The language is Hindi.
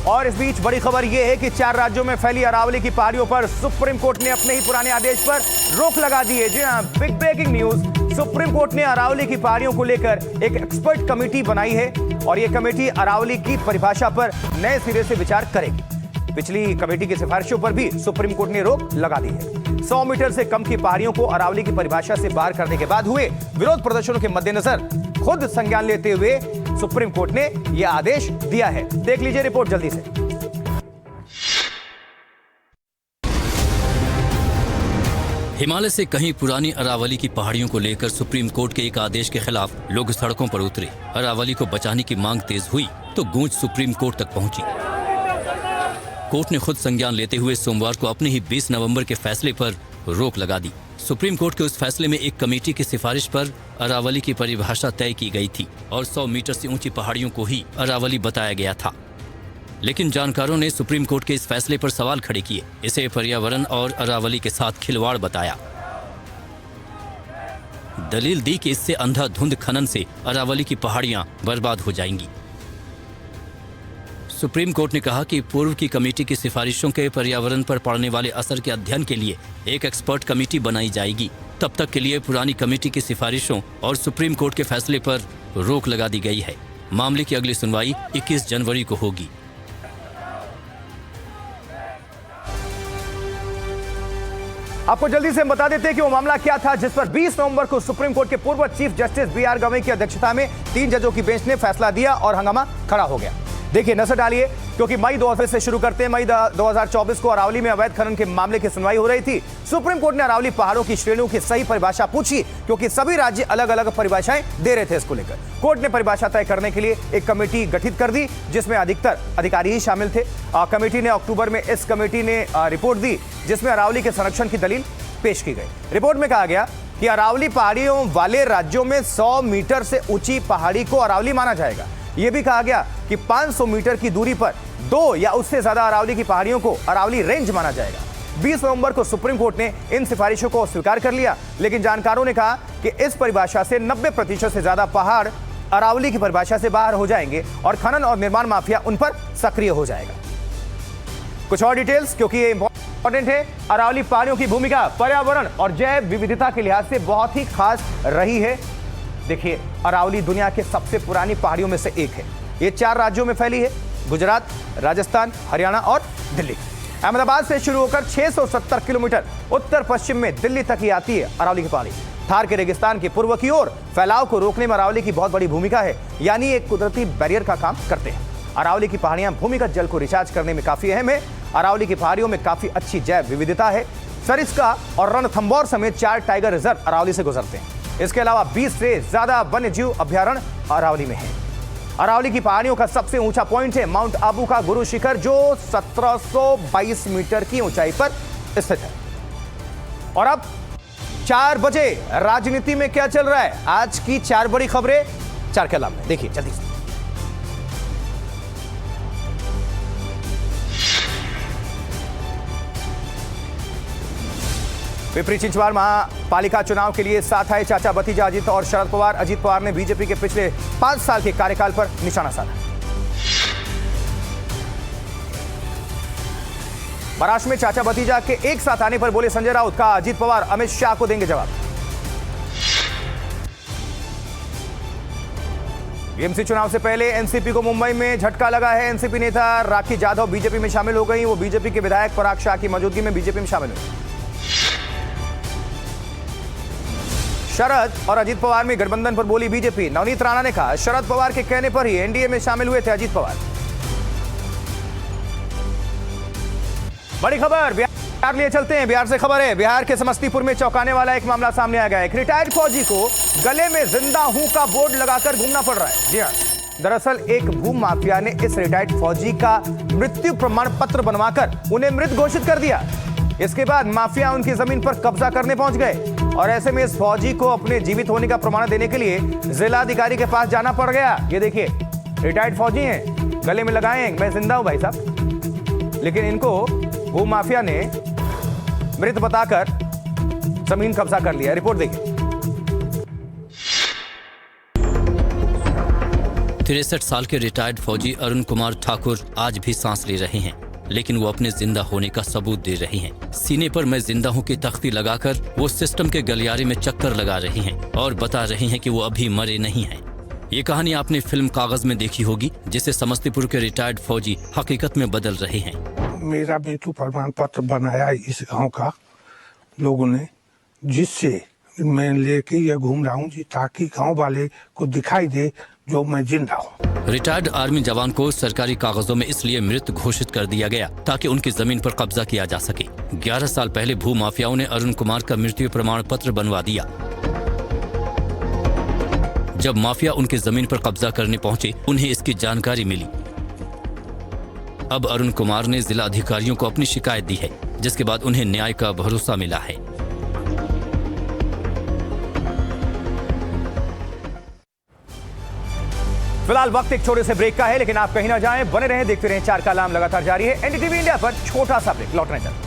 और इस बीच बड़ी खबर यह है कि 4 राज्यों में फैली अरावली की पहाड़ियों पर सुप्रीम कोर्ट ने अपने ही पुराने आदेश पर रोक लगा दी है। जी हां, big breaking news. Supreme court ने अरावली की पहाड़ियों को लेकर एक एक्सपर्ट कमेटी बनाई है और यह कमेटी अरावली की परिभाषा पर नए सिरे से विचार करेगी। पिछली कमेटी की सिफारिशों पर भी सुप्रीम कोर्ट ने रोक लगा दी है। 100 मीटर से कम की पहाड़ियों को अरावली की परिभाषा से बाहर करने के बाद हुए विरोध प्रदर्शनों के मद्देनजर खुद संज्ञान लेते हुए सुप्रीम कोर्ट ने यह आदेश दिया है। देख लीजिए रिपोर्ट जल्दी से। हिमालय से कहीं पुरानी अरावली की पहाड़ियों को लेकर सुप्रीम कोर्ट के एक आदेश के खिलाफ लोग सड़कों पर उतरे। अरावली को बचाने की मांग तेज हुई तो गूंज सुप्रीम कोर्ट तक पहुंची। कोर्ट ने खुद संज्ञान लेते हुए सोमवार को अपने ही 20 नवंबर के फैसले पर रोक लगा दी। सुप्रीम कोर्ट के उस फैसले में एक कमेटी की सिफारिश पर अरावली की परिभाषा तय की गई थी और 100 मीटर से ऊंची पहाड़ियों को ही अरावली बताया गया था। लेकिन जानकारों ने सुप्रीम कोर्ट के इस फैसले पर सवाल खड़े किए। इसे पर्यावरण और अरावली के साथ खिलवाड़ बताया। दलील दी कि इससे अंधाधुंध खनन से अरावली की पहाड़ियां बर्बाद हो जाएंगी। सुप्रीम कोर्ट ने कहा कि पूर्व की कमेटी की सिफारिशों के पर्यावरण पर पड़ने वाले असर के अध्ययन के लिए एक एक्सपर्ट कमेटी बनाई जाएगी। तब तक के लिए पुरानी कमेटी की सिफारिशों और सुप्रीम कोर्ट के फैसले पर रोक लगा दी गई है। मामले की अगली सुनवाई 21 जनवरी को होगी। आपको जल्दी से बता देते हैं कि वो मामला क्या था जिस पर 20 नवंबर को सुप्रीम कोर्ट के पूर्व चीफ जस्टिस बी.आर. गवई की अध्यक्षता में 3 जजों की बेंच ने फैसला दिया और हंगामा खड़ा हो गया। देखिए, नजर डालिए, क्योंकि मई 2000 से शुरू करते हैं। मई 2024 को अरावली में अवैध खनन के मामले की सुनवाई हो रही थी। सुप्रीम कोर्ट ने अरावली पहाड़ों की श्रेणियों की सही परिभाषा पूछी, क्योंकि सभी राज्य अलग अलग परिभाषाएं दे रहे थे। इसको लेकर कोर्ट ने परिभाषा तय करने के लिए एक कमेटी गठित कर दी, जिसमें अधिकतर अधिकारी ही शामिल थे। कमेटी ने अक्टूबर में इस कमेटी ने रिपोर्ट दी, जिसमें अरावली के संरक्षण की दलील पेश की गई। रिपोर्ट में कहा गया कि अरावली पहाड़ियों वाले राज्यों में 100 मीटर से ऊंची पहाड़ी को अरावली माना जाएगा। यह भी कहा गया कि 500 मीटर की दूरी पर 2 या उससे ज्यादा अरावली की पहाड़ियों को अरावली रेंज माना जाएगा। 20 नवंबर को सुप्रीम कोर्ट ने इन सिफारिशों को स्वीकार कर लिया, लेकिन जानकारों ने कहा कि इस परिभाषा से 90% से ज्यादा पहाड़ अरावली की परिभाषा से बाहर हो जाएंगे और खनन और निर्माण माफिया उन पर सक्रिय हो जाएगा। कुछ और डिटेल्स, क्योंकि ये इंपॉर्टेंट है। अरावली पहाड़ियों की भूमिका पर्यावरण और जैव विविधता के लिहाज से बहुत ही खास रही है। देखिए, अरावली दुनिया के सबसे पुरानी पहाड़ियों में से एक है। ये 4 राज्यों में फैली है, गुजरात, राजस्थान, हरियाणा और दिल्ली। अहमदाबाद से शुरू होकर 670 किलोमीटर उत्तर पश्चिम में दिल्ली तक ही आती है अरावली की पहाड़ी। थार के रेगिस्तान के पूर्व की ओर फैलाव को रोकने में अरावली की बहुत बड़ी भूमिका है, यानी एक कुदरती बैरियर का काम करते हैं। अरावली की पहाड़ियां भूमिगत जल को रिचार्ज करने में काफी अहम है। अरावली की पहाड़ियों में काफी अच्छी जैव विविधता है। सरिस्का और रणथंभौर समेत 4 टाइगर रिजर्व अरावली से गुजरते हैं। इसके अलावा 20 से ज्यादा वन्य जीव अभ्यारण्य अरावली में है। अरावली की पहाड़ियों का सबसे ऊंचा पॉइंट है माउंट आबू का गुरु शिखर, जो 1722 मीटर की ऊंचाई पर स्थित है। और अब 4 बजे राजनीति में क्या चल रहा है, आज की 4 बड़ी खबरें 4 कलाम में देखिए जल्दी से। पिपरी चिंचवाड़ महापालिका चुनाव के लिए साथ आए चाचा भतीजा अजित और शरद पवार। अजित पवार ने बीजेपी के पिछले 5 साल के कार्यकाल पर निशाना साधा। महाराष्ट्र में चाचा भतीजा के एक साथ आने पर बोले संजय राउत, का अजित पवार अमित शाह को देंगे जवाब। बीएमसी चुनाव से पहले एनसीपी को मुंबई में झटका लगा है। एनसीपी नेता राखी जाधव बीजेपी में शामिल हो गई। वो बीजेपी के विधायक पराग शाह की मौजूदगी में बीजेपी में शामिल हुई। शरद और अजित पवार में गठबंधन पर बोली बीजेपी। नवनीत राणा ने कहा, शरद पवार के कहने पर ही एनडीए में शामिल हुए थे अजित पवार। बड़ी खबर बिहार लिए चलते हैं। बिहार से खबर है, बिहार के समस्तीपुर में चौंकाने वाला एक मामला सामने आ गया है। एक रिटायर्ड फौजी को गले में जिंदा हूं का बोर्ड लगाकर घूमना पड़ रहा है। जी हां, दरअसल एक भूमि माफिया ने इस रिटायर्ड फौजी का मृत्यु प्रमाण पत्र बनवाकर उन्हें मृत घोषित कर दिया। इसके बाद माफिया उनकी जमीन पर कब्जा करने पहुंच गए और ऐसे में इस फौजी को अपने जीवित होने का प्रमाण देने के लिए जिलाधिकारी के पास जाना पड़ गया। ये देखिए, रिटायर्ड फौजी हैं, गले में लगाए हैं मैं जिंदा हूं भाई साहब, लेकिन इनको वो माफिया ने मृत बताकर जमीन कब्जा कर लिया। रिपोर्ट देखिए। 63 साल के रिटायर्ड फौजी अरुण कुमार ठाकुर आज भी सांस ले रहे हैं, लेकिन वो अपने जिंदा होने का सबूत दे रहे हैं। सीने पर मैं जिंदा हूँ की तख्ती लगाकर वो सिस्टम के गलियारे में चक्कर लगा रहे हैं और बता रहे हैं कि वो अभी मरे नहीं हैं। ये कहानी आपने फिल्म कागज में देखी होगी, जिसे समस्तीपुर के रिटायर्ड फौजी हकीकत में बदल रहे हैं। मेरा मृत्यु प्रमाण पत्र बनाया इस गांव का लोगों ने, जिससे मैं लेके ये घूम रहा हूँ जी, ताकि गांव वाले को दिखाई दे जो मैं जिंदा हूँ। रिटायर्ड आर्मी जवान को सरकारी कागजों में इसलिए मृत घोषित कर दिया गया ताकि उनकी जमीन पर कब्जा किया जा सके। 11 साल पहले भू माफियाओं ने अरुण कुमार का मृत्यु प्रमाण पत्र बनवा दिया। जब माफिया उनकी जमीन पर कब्जा करने पहुंचे, उन्हें इसकी जानकारी मिली। अब अरुण कुमार ने जिला अधिकारियों को अपनी शिकायत दी है, जिसके बाद उन्हें न्याय का भरोसा मिला है। फिलहाल वक्त एक छोटे से ब्रेक का है, लेकिन आप कहीं ना जाएं, बने रहें, देखते रहें चार का अलार्म लगातार जारी है। एनडीटीवी इंडिया पर छोटा सा ब्रेक, लौटने चलते हैं।